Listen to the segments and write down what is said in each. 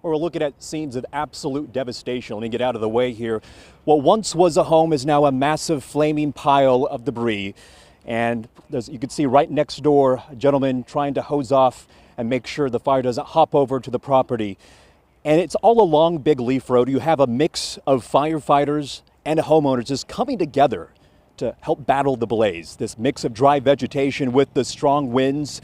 where we're looking at scenes of absolute devastation. Let me get out of the way here. What once was a home is now a massive flaming pile of debris. And you can see right next door, a gentleman trying to hose off and make sure the fire doesn't hop over to the property. And it's all along Big Leaf Road. You have a mix of firefighters and homeowners just coming together to help battle the blaze. This mix of dry vegetation with the strong winds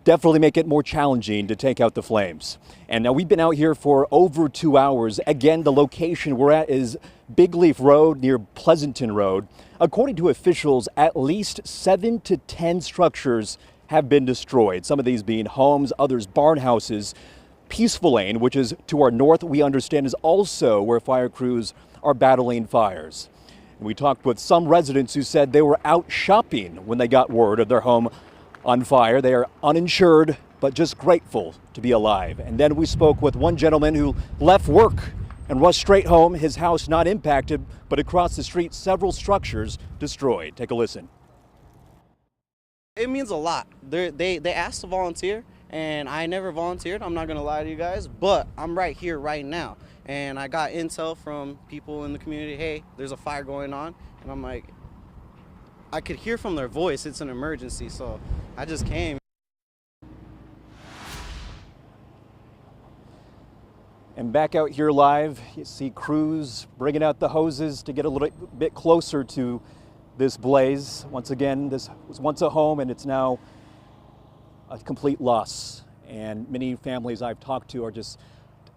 definitely make it more challenging to take out the flames. And now we've been out here for over 2 hours. Again, the location we're at is Big Leaf Road near Pleasanton Road. According to officials, at least 7 to 10 structures have been destroyed. Some of these being homes, others barn houses. Peaceful Lane, which is to our north, we understand is also where fire crews are battling fires. We talked with some residents who said they were out shopping when they got word of their home on fire. They are uninsured, but just grateful to be alive. And then we spoke with one gentleman who left work and rushed straight home, his house not impacted, but across the street, several structures destroyed. Take a listen. It means a lot. They asked to volunteer, and I never volunteered. I'm not going to lie to you guys, but I'm right here right now. And I got intel from people in the community, hey, there's a fire going on. And I'm like, I could hear from their voice, it's an emergency, so I just came. And back out here live, you see crews bringing out the hoses to get a little bit closer to this blaze. Once again, this was once a home and it's now a complete loss. And many families I've talked to are just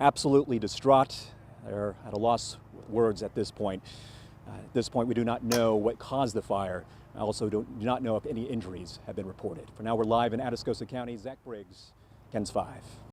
absolutely distraught. They're at a loss of words at this point. At this point, we do not know what caused the fire. I also do not know if any injuries have been reported. For now, we're live in Atascosa County. Zach Briggs, KENS 5.